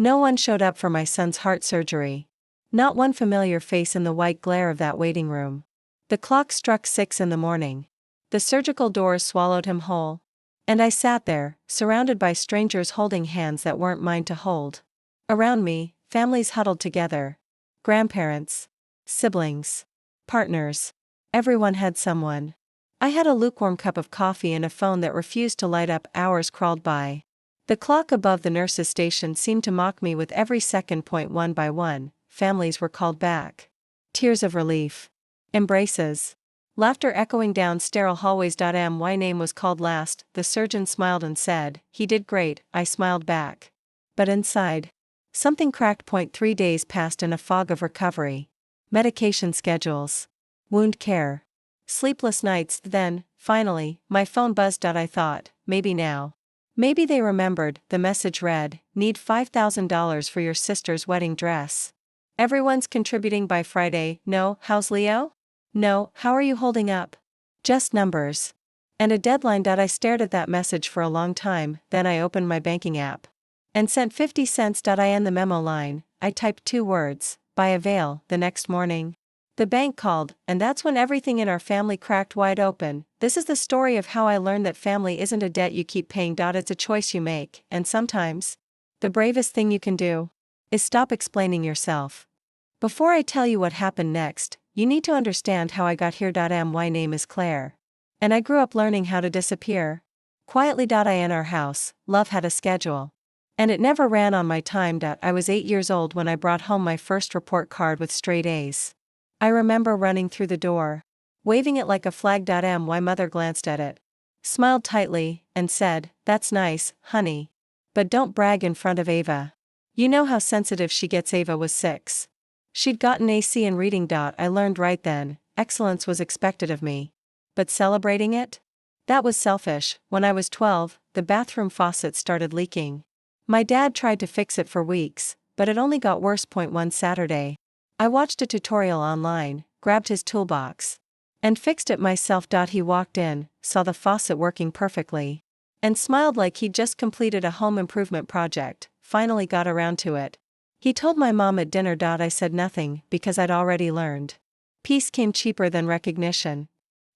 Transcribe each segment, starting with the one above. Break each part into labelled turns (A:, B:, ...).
A: No one showed up for my son's heart surgery. Not one familiar face in the white glare of that waiting room. The clock struck 6 in the morning. The surgical doors swallowed him whole. And I sat there, surrounded by strangers holding hands that weren't mine to hold. Around me, families huddled together. Grandparents, siblings, partners. Everyone had someone. I had a lukewarm cup of coffee and a phone that refused to light up. Hours crawled by. The clock above the nurse's station seemed to mock me with every second. One by one, families were called back. Tears of relief. Embraces. Laughter echoing down sterile hallways. My name was called last. The surgeon smiled and said, "He did great." I smiled back. But inside, something cracked. 3 days passed in a fog of recovery. Medication schedules. Wound care. Sleepless nights. Then, finally, my phone buzzed. I thought, maybe now. Maybe they remembered. The message read, "Need $5,000 for your sister's wedding dress. Everyone's contributing by Friday." No, how's Leo? No, how are you holding up? Just numbers. And a deadline. I stared at that message for a long time, then I opened my banking app. And sent 50 cents. In the memo line, I typed 2 words, "Buy a veil." The next morning, the bank called, and that's when everything in our family cracked wide open. This is the story of how I learned that family isn't a debt you keep paying. It's a choice you make, and sometimes, the bravest thing you can do is stop explaining yourself. Before I tell you what happened next, you need to understand how I got here. My name is Claire. And I grew up learning how to disappear. Quietly. In our house, love had a schedule. And it never ran on my time. I was 8 years old when I brought home my first report card with straight A's. I remember running through the door, waving it like a flag. My mother glanced at it, smiled tightly, and said, "That's nice, honey. But don't brag in front of Ava. You know how sensitive she gets." Ava was 6. She'd gotten AC in reading. I learned right then, excellence was expected of me. But celebrating it? That was selfish. When I was 12, the bathroom faucet started leaking. My dad tried to fix it for weeks, but it only got worse. One Saturday, I watched a tutorial online, grabbed his toolbox, and fixed it myself. He walked in, saw the faucet working perfectly, and smiled like he'd just completed a home improvement project, finally got around to it. He told my mom at dinner. I said nothing, because I'd already learned. Peace came cheaper than recognition.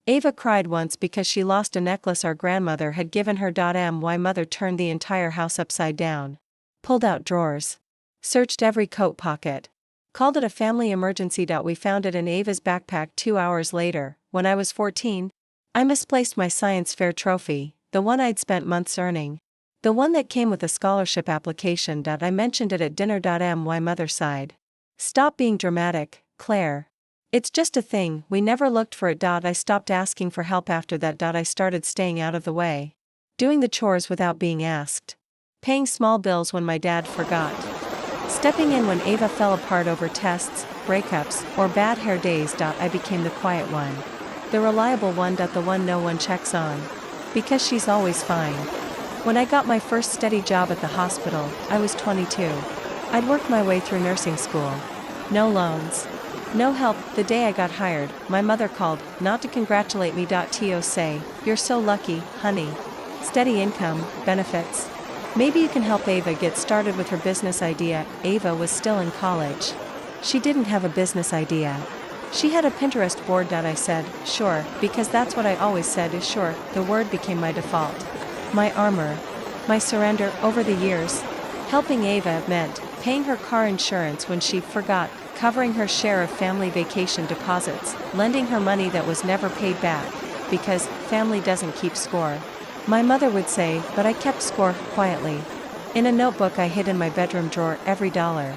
A: Ava cried once because she lost a necklace our grandmother had given her. My mother turned the entire house upside down. Pulled out drawers. Searched every coat pocket. Called it a family emergency. We found it in Ava's backpack 2 hours later. When I was 14, I misplaced my science fair trophy, the one I'd spent months earning. The one that came with a scholarship application. I mentioned it at dinner. My mother sighed. "Stop being dramatic, Claire. It's just a thing, we never looked for it." I stopped asking for help after that. I started staying out of the way. Doing the chores without being asked. Paying small bills when my dad forgot. Stepping in when Ava fell apart over tests, breakups, or bad hair days. I became the quiet one. The reliable one. The one no one checks on. Because she's always fine. When I got my first steady job at the hospital, I was 22. I'd worked my way through nursing school. No loans. No help. The day I got hired, my mother called, not to congratulate me. To say, "You're so lucky, honey. Steady income, benefits. Maybe you can help Ava get started with her business idea." Ava was still in college. She didn't have a business idea. She had a Pinterest board. I said, "Sure," because that's what I always said is sure. The word became my default. My armor. My surrender. Over the years, helping Ava meant paying her car insurance when she forgot, covering her share of family vacation deposits, lending her money that was never paid back, because family doesn't keep score. My mother would say, but I kept score, quietly. In a notebook I hid in my bedroom drawer. Every dollar.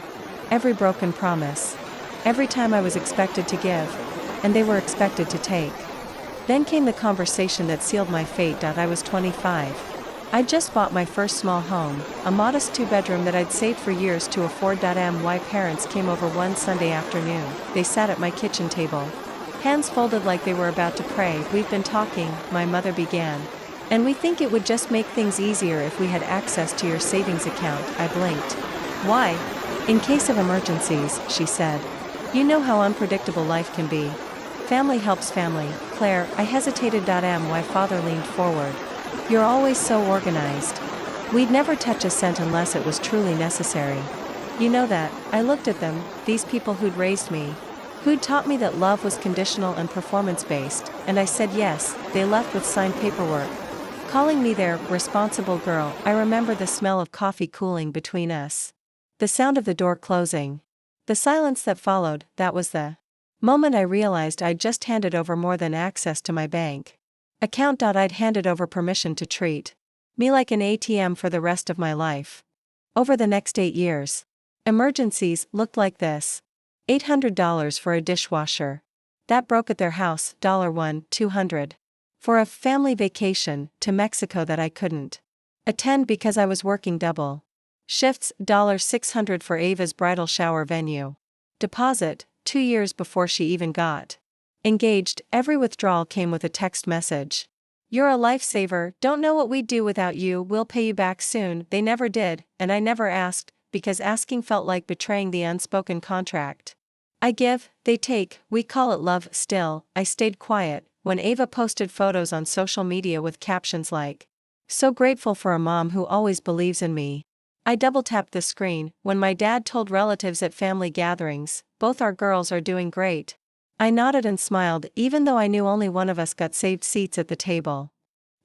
A: Every broken promise. Every time I was expected to give. And they were expected to take. Then came the conversation that sealed my fate. I was 25. I'd just bought my first small home, a modest 2-bedroom that I'd saved for years to afford. My parents came over one Sunday afternoon. They sat at my kitchen table. Hands folded like they were about to pray. "We've been talking," my mother began. "And we think it would just make things easier if we had access to your savings account." I blinked. "Why?" "In case of emergencies," she said. "You know how unpredictable life can be. Family helps family." "Claire," I hesitated. My father leaned forward. "You're always so organized. We'd never touch a cent unless it was truly necessary. You know that. I looked at them, these people who'd raised me, who'd taught me that love was conditional and performance-based, and I said yes. They left with signed paperwork, calling me their responsible girl. I remember the smell of coffee cooling between us, the sound of the door closing, the silence that followed. That was the moment I realized I'd just handed over more than access to my bank account. I'd handed over permission to treat me like an ATM for the rest of my life. Over the next 8 years, emergencies looked like this: $800 for a dishwasher that broke at their house, $1, $200 for a family vacation to Mexico that I couldn't attend because I was working double shifts, $600 for Ava's bridal shower venue deposit, 2 years before she even got engaged. Every withdrawal came with a text message: "You're a lifesaver, don't know what we'd do without you, we'll pay you back soon." They never did, and I never asked, because asking felt like betraying the unspoken contract. I give, they take, we call it love. Still, I stayed quiet when Ava posted photos on social media with captions like, "So grateful for a mom who always believes in me." I double-tapped the screen when my dad told relatives at family gatherings, "Both our girls are doing great." I nodded and smiled, even though I knew only one of us got saved seats at the table.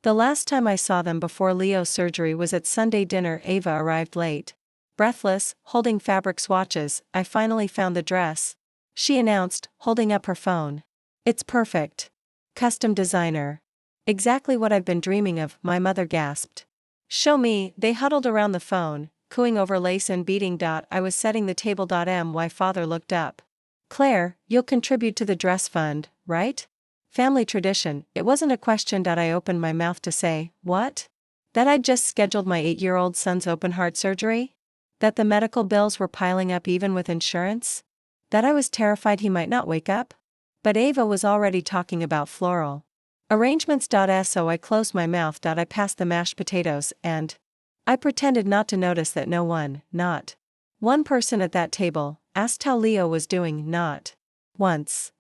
A: The last time I saw them before Leo's surgery was at Sunday dinner. Ava arrived late, breathless, holding fabric swatches. "I finally found the dress," she announced, holding up her phone. "It's perfect. Custom designer. Exactly what I've been dreaming of," my mother gasped. "Show me." They huddled around the phone, cooing over lace and beading. I was setting the table. My father looked up. "Claire, you'll contribute to the dress fund, right? Family tradition." It wasn't a question. I opened my mouth to say, "What?" That I'd just scheduled my 8-year-old son's open heart surgery? That the medical bills were piling up even with insurance? That I was terrified he might not wake up? But Ava was already talking about floral arrangements. So I closed my mouth. I passed the mashed potatoes, and I pretended not to notice that no one, not one person at that table, asked how Leo was doing. Not once.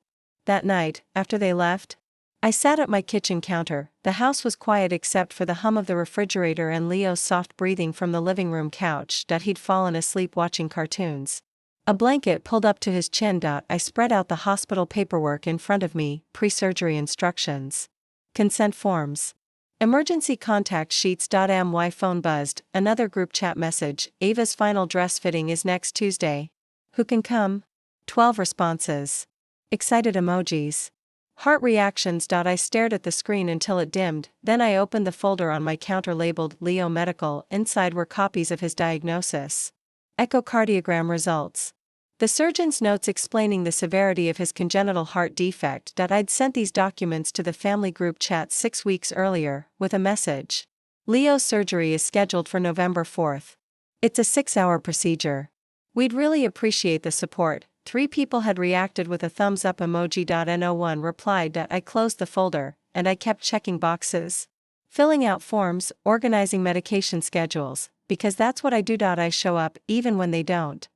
A: That night, after they left, I sat at my kitchen counter. The house was quiet except for the hum of the refrigerator and Leo's soft breathing from the living room couch. He'd fallen asleep watching cartoons, a blanket pulled up to his chin. I spread out the hospital paperwork in front of me: pre-surgery instructions, consent forms, emergency contact sheets. My phone buzzed, another group chat message: "Ava's final dress fitting is next Tuesday. Who can come?" 12 responses. Excited emojis. Heart reactions. I stared at the screen until it dimmed, then I opened the folder on my counter labeled Leo Medical. Inside were copies of his diagnosis, echocardiogram results, the surgeon's notes explaining the severity of his congenital heart defect. I'd sent these documents to the family group chat 6 weeks earlier, with a message: "Leo's surgery is scheduled for November 4th. It's a 6-hour procedure. We'd really appreciate the support." 3 people had reacted with a thumbs up emoji. No one replied. I closed the folder, and I kept checking boxes, filling out forms, organizing medication schedules, because that's what I do. I show up, even when they don't.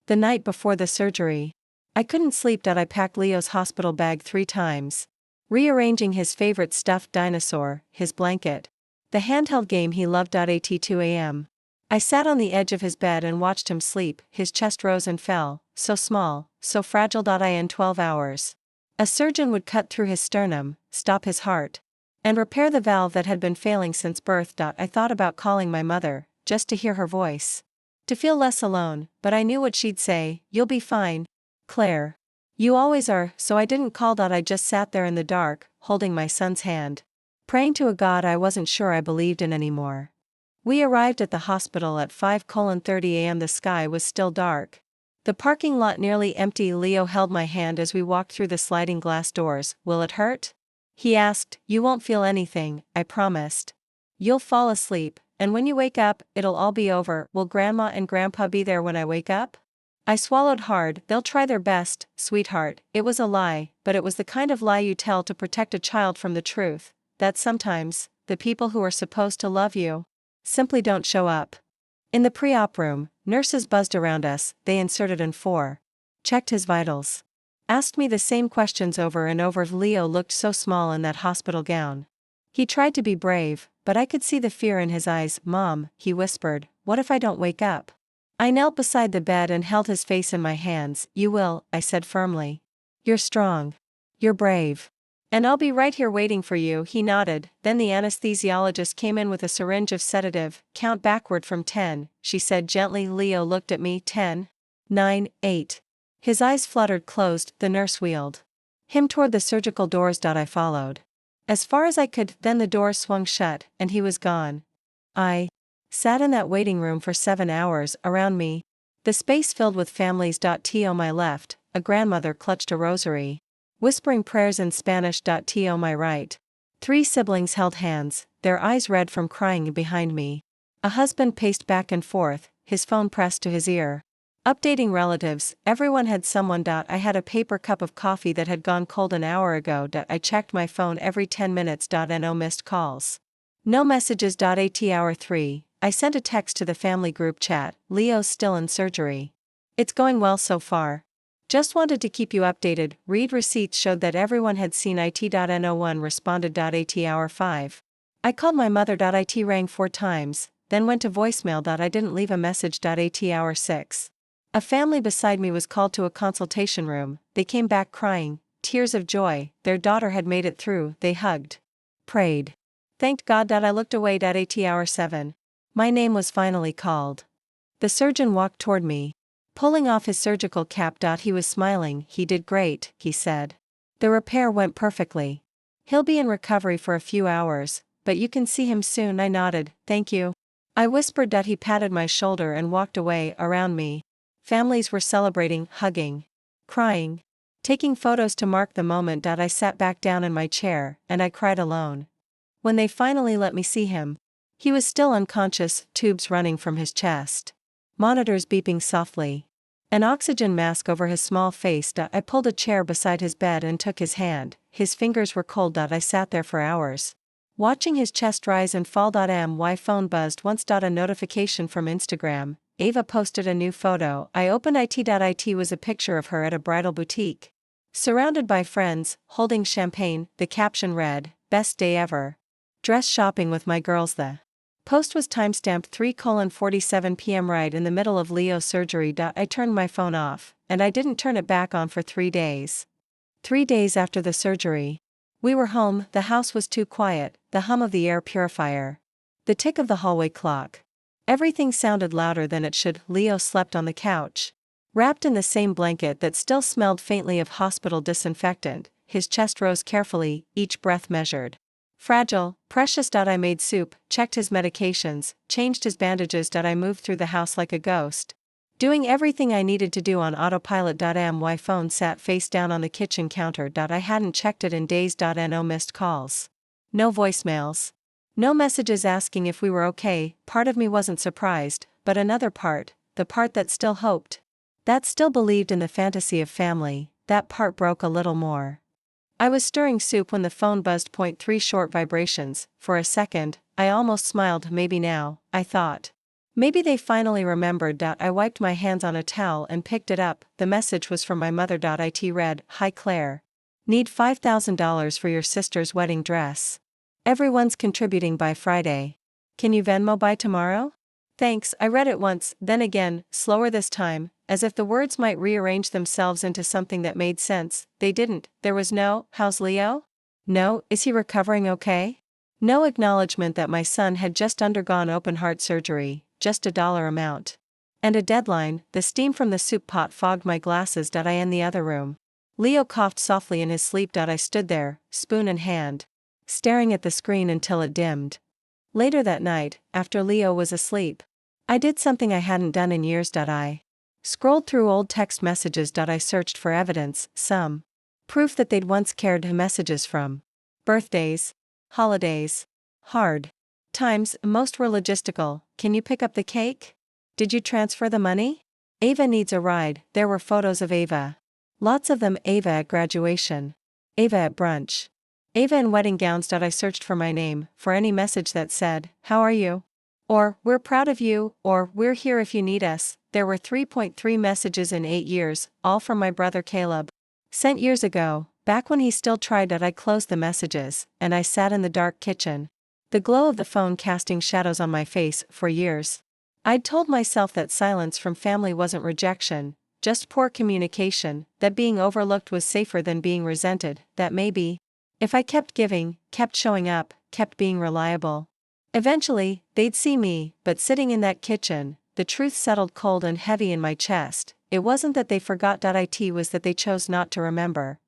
A: The night before the surgery, I couldn't sleep. I packed Leo's hospital bag 3 times, rearranging his favorite stuffed dinosaur, his blanket, the handheld game he loved. At 2 a.m., I sat on the edge of his bed and watched him sleep. His chest rose and fell, so small, so fragile. In 12 hours, a surgeon would cut through his sternum, stop his heart, and repair the valve that had been failing since birth. I thought about calling my mother, just to hear her voice, to feel less alone, but I knew what she'd say: "You'll be fine, Claire. You always are." So I didn't call. I just sat there in the dark, holding my son's hand, praying to a God I wasn't sure I believed in anymore. We arrived at the hospital at 5:30 a.m. The sky was still dark, the parking lot nearly empty. Leo held my hand as we walked through the sliding glass doors. "Will it hurt?" he asked. "You won't feel anything, I promised. You'll fall asleep, and when you wake up, it'll all be over." "Will Grandma and Grandpa be there when I wake up?" I swallowed hard. "They'll try their best, sweetheart." It was a lie, but it was the kind of lie you tell to protect a child from the truth, that sometimes, the people who are supposed to love you simply don't show up. In the pre-op room, nurses buzzed around us. They inserted N4, checked his vitals, asked me the same questions over and over. Leo looked so small in that hospital gown. He tried to be brave, but I could see the fear in his eyes. Mom, he whispered, what if I don't wake up? I knelt beside the bed and held his face in my hands. You will, I said firmly. You're strong. You're brave. And I'll be right here waiting for you, he nodded. Then the anesthesiologist came in with a syringe of sedative. Count backward from 10, she said gently. Leo looked at me. 10, 9, 8. His eyes fluttered closed. The nurse wheeled him toward the surgical doors. I followed as far as I could, then the doors swung shut, and he was gone. I sat in that waiting room for 7 hours. Around me, the space filled with families. To my left, a grandmother clutched a rosary, whispering prayers in Spanish. To my right, 3 siblings held hands, their eyes red from crying. Behind me, a husband paced back and forth, his phone pressed to his ear, updating relatives. Everyone had someone. I had a paper cup of coffee that had gone cold an hour ago. I checked my phone every 10 minutes. No missed calls. No messages. At hour 3, I sent a text to the family group chat. Leo's still in surgery. It's going well so far. Just wanted to keep you updated. Read receipts showed that everyone had seen it. No one responded. At hour 5. I called my mother. It rang 4 times, then went to voicemail. I didn't leave a message. At hour 6. A family beside me was called to a consultation room. They came back crying, tears of joy. Their daughter had made it through. They hugged, prayed, thanked God. I looked away. At hour 7. My name was finally called. The surgeon walked toward me, pulling off his surgical cap. He was smiling. He did great, he said. The repair went perfectly. He'll be in recovery for a few hours, but you can see him soon. I nodded. Thank you, I whispered. He patted my shoulder and walked away. Around me, families were celebrating, hugging, crying, taking photos to mark the moment. I sat back down in my chair, and I cried alone. When they finally let me see him, he was still unconscious, tubes running from his chest, monitors beeping softly, an oxygen mask over his small face. I pulled a chair beside his bed and took his hand. His fingers were cold. I sat there for hours, watching his chest rise and fall. My phone buzzed once. A notification from Instagram. Ava posted a new photo. I opened it. It was a picture of her at a bridal boutique, surrounded by friends, holding champagne. The caption read, "Best day ever. Dress shopping with my girls." The post was timestamped 3:47 p.m. right in the middle of Leo's surgery. I turned my phone off, and I didn't turn it back on for 3 days. 3 days after the surgery, we were home. The house was too quiet, the hum of the air purifier, the tick of the hallway clock. Everything sounded louder than it should. Leo slept on the couch, wrapped in the same blanket that still smelled faintly of hospital disinfectant. His chest rose carefully, each breath measured. Fragile, precious. I made soup, checked his medications, changed his bandages. I moved through the house like a ghost, doing everything I needed to do on autopilot. My phone sat face down on the kitchen counter. I hadn't checked it in days. No missed calls. No voicemails. No messages asking if we were okay. Part of me wasn't surprised, but another part, the part that still hoped, that still believed in the fantasy of family, that part broke a little more. I was stirring soup when the phone buzzed. 3 short vibrations. For a second, I almost smiled. Maybe now, I thought. Maybe they finally remembered. I wiped my hands on a towel and picked it up. The message was from my mother. It read, "Hi Claire. Need $5,000 for your sister's wedding dress. Everyone's contributing by Friday. Can you Venmo by tomorrow? Thanks." I read it once, then again, slower this time, as if the words might rearrange themselves into something that made sense. They didn't. There was no, "How's Leo?" No, "Is he recovering okay?" No acknowledgement that my son had just undergone open heart surgery, just a dollar amount. And a deadline. The steam from the soup pot fogged my glasses. I in the other room. Leo coughed softly in his sleep. I stood there, spoon in hand, staring at the screen until it dimmed. Later that night, after Leo was asleep, I did something I hadn't done in years. I scrolled through old text messages. I searched for evidence, some proof that they'd once cared. Messages from birthdays, holidays, hard times. Most were logistical. "Can you pick up the cake? Did you transfer the money? Ava needs a ride." There were photos of Ava. Lots of them. Ava at graduation, Ava at brunch, Ava in wedding gowns. I searched for my name, for any message that said, "How are you?" or "We're proud of you," or "We're here if you need us." There were 3.3 messages in 8 years, all from my brother Caleb. Sent years ago, Back when he still tried it, I closed the messages, and I sat in the dark kitchen. The glow of the phone casting shadows on my face for years. I'd told myself that silence from family wasn't rejection, just poor communication, that being overlooked was safer than being resented, that maybe, if I kept giving, kept showing up, kept being reliable, eventually, they'd see me. But sitting in that kitchen, the truth settled cold and heavy in my chest. It wasn't that they forgot. It was that they chose not to remember.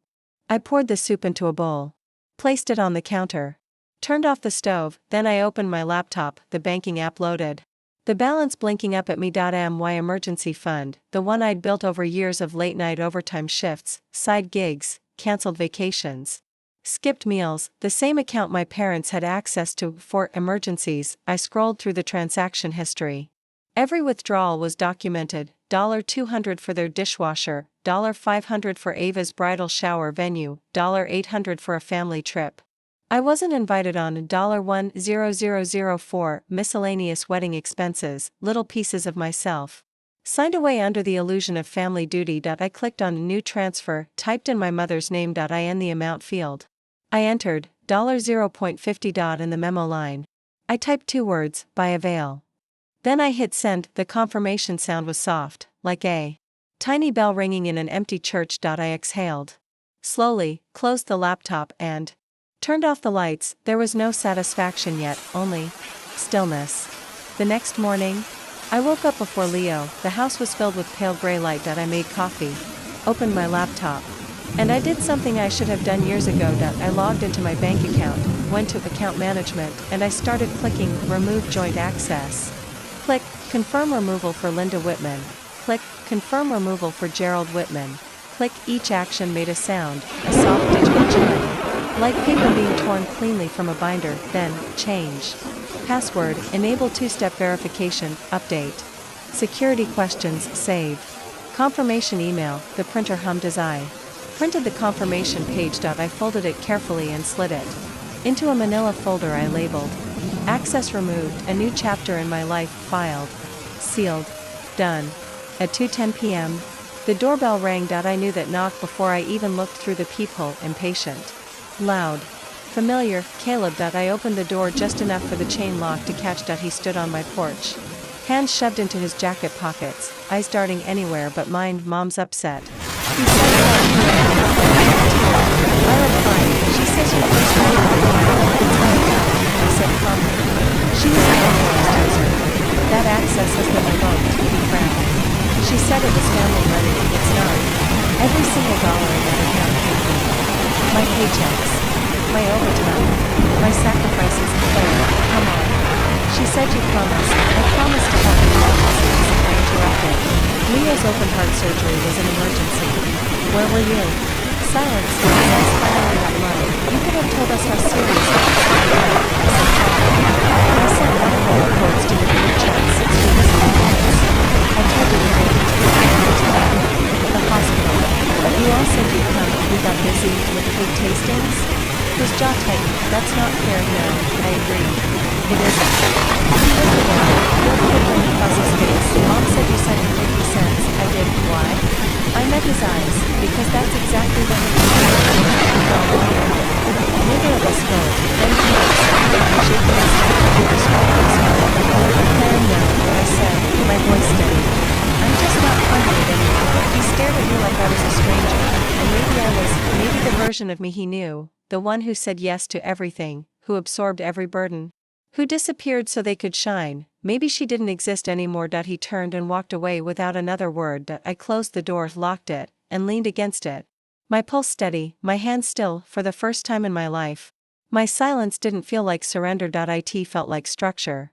A: I poured the soup into a bowl. Placed it on the counter. Turned off the stove, then I opened my laptop, the banking app loaded. The balance blinking up at me. My emergency fund, the one I'd built over years of late-night overtime shifts, side gigs, cancelled vacations, skipped meals, the same account my parents had access to for emergencies. I scrolled through the transaction history. Every withdrawal was documented. $200 for their dishwasher, $500 for Ava's bridal shower venue, $800 for a family trip. I wasn't invited on. $10004 miscellaneous wedding expenses, little pieces of myself. Signed away under the illusion of family duty. I clicked on new transfer, typed in my mother's name. In the amount field, I entered $0.50. In the memo line, I typed 2 words, by avail. Then I hit send. The confirmation sound was soft, like a tiny bell ringing in an empty church. I exhaled slowly, closed the laptop, and turned off the lights. There was no satisfaction yet, only stillness. The next morning, I woke up before Leo. The house was filled with pale gray light. I made coffee, opened my laptop, and I did something I should have done years ago. I logged into my bank account, went to account management, and I started clicking remove joint access. Click confirm removal for Linda Whitman. Click confirm removal for Gerald Whitman. Click. Each action made a sound, a soft digital chime, like paper being torn cleanly from a binder. Then, change password, enable 2-step verification, update security questions, save confirmation email. The printer hummed as I printed the confirmation page. I folded it carefully and slid it into a manila folder I labeled access removed. A new chapter in my life filed, sealed, done. At 2:10 p.m., the doorbell rang. I knew that knock before I even looked through the peephole. Impatient, loud, familiar. Caleb. I opened the door just enough for the chain lock to catch. He stood on my porch, hands shoved into his jacket pockets, eyes darting anywhere but mine. Mom's upset. He said I replied, she says you first read I said calmly. She was an authorized user. That access has been revoked. He frowned. She said it was family money. It's not. Every single dollar in that account came from me. My paychecks, my overtime, my sacrifices. Claire, come on. She said you promised. I promised to help you. I interrupted. Leo's open heart surgery was an emergency. Where were you? Silence. That's finally not mine. You could have told us how serious it was. I sent medical reports to the NHS 6 weeks ago. I told you to the hospital. But you all said you'd come. We got busy with food tastings. His jaw tightened. That's not fair. No, I agree. It isn't. He looked around, real quickly across his face. Mom said you sent him 50 cents. I did. Why? I met his eyes, because that's exactly what he was doing. Neither of us spoke. Then he shaking his head to describe himself. Claire, no, I said, my voice steady. I'm just not funny anymore. He stared at me like I was a stranger, and maybe the version of me he knew, the one who said yes to everything, who absorbed every burden, who disappeared so they could shine. Maybe she didn't exist anymore. He turned and walked away without another word. I closed the door, locked it, and leaned against it. My pulse steady, my hands still. For the first time in my life, my silence didn't feel like surrender. It felt like structure.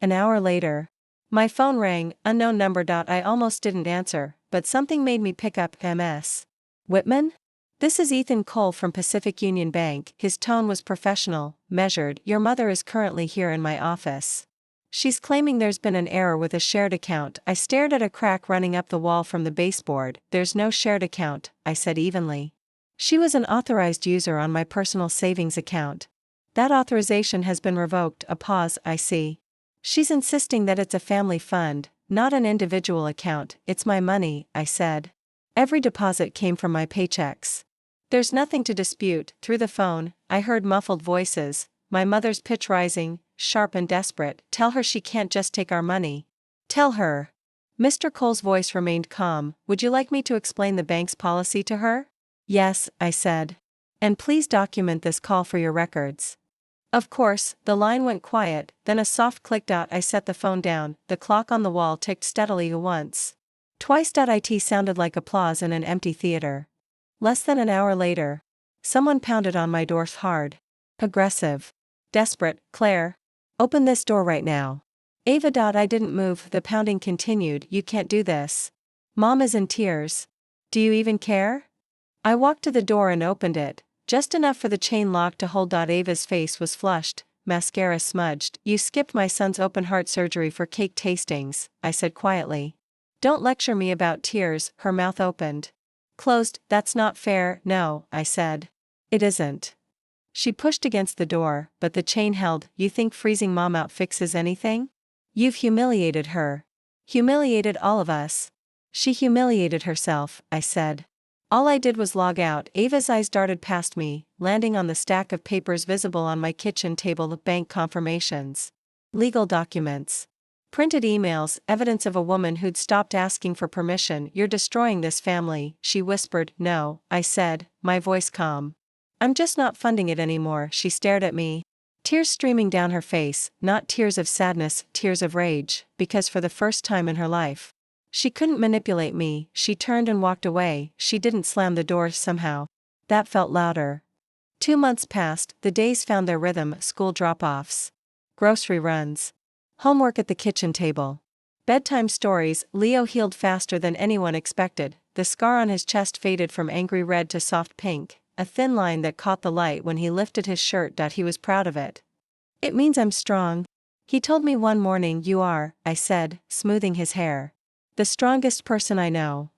A: An hour later, my phone rang, unknown number. I almost didn't answer, but something made me pick up. MS. Whitman? This is Ethan Cole from Pacific Union Bank. His tone was professional, measured. Your mother is currently here in my office. She's claiming there's been an error with a shared account. I stared at a crack running up the wall from the baseboard. There's no shared account, I said evenly. She was an authorized user on my personal savings account. That authorization has been revoked. A pause. I see. She's insisting that it's a family fund, not an individual account. It's my money, I said. Every deposit came from my paychecks. There's nothing to dispute. Through the phone, I heard muffled voices, my mother's pitch rising, sharp and desperate. Tell her she can't just take our money. Tell her. Mr. Cole's voice remained calm. Would you like me to explain the bank's policy to her? Yes, I said. And please document this call for your records. Of course, the line went quiet, then a soft clicked out. I set the phone down, the clock on the wall ticked steadily once. Twice. It sounded like applause in an empty theater. Less than an hour later, someone pounded on my door hard. Aggressive. Desperate. Claire. Open this door right now. Ava. I didn't move. The pounding continued. You can't do this. Mom is in tears. Do you even care? I walked to the door and opened it, just enough for the chain lock to hold. Ava's face was flushed, mascara smudged. You skipped my son's open heart surgery for cake tastings, I said quietly. Don't lecture me about tears. Her mouth opened. Closed. That's not fair. No, I said. It isn't. She pushed against the door, but the chain held. You think freezing Mom out fixes anything? You've humiliated her. Humiliated all of us. She humiliated herself, I said. All I did was log out. Ava's eyes darted past me, landing on the stack of papers visible on my kitchen table. Bank confirmations. Legal documents. Printed emails, evidence of a woman who'd stopped asking for permission. You're destroying this family, she whispered. No, I said, my voice calm. I'm just not funding it anymore. She stared at me. Tears streaming down her face, not tears of sadness, tears of rage, because for the first time in her life, she couldn't manipulate me. She turned and walked away. She didn't slam the door somehow. That felt louder. 2 months passed, the days found their rhythm, school drop-offs. Grocery runs. Homework at the kitchen table. Bedtime stories. Leo healed faster than anyone expected. The scar on his chest faded from angry red to soft pink, a thin line that caught the light when he lifted his shirt. He was proud of it. It means I'm strong. He told me one morning. You are, I said, smoothing his hair. The strongest person I know.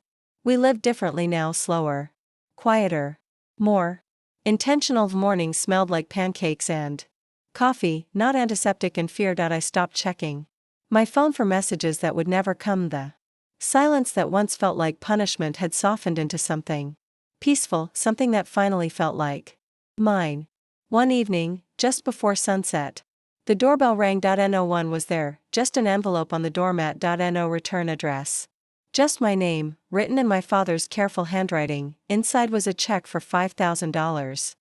A: We live differently now, slower. Quieter. More. Intentional. Mornings smelled like pancakes and coffee, not antiseptic and fear. I stopped checking my phone for messages that would never come. The silence that once felt like punishment had softened into something peaceful, something that finally felt like mine. One evening, just before sunset, the doorbell rang. No one was there, just an envelope on the doormat. No return address. Just my name, written in my father's careful handwriting. Inside was a check for $5,000.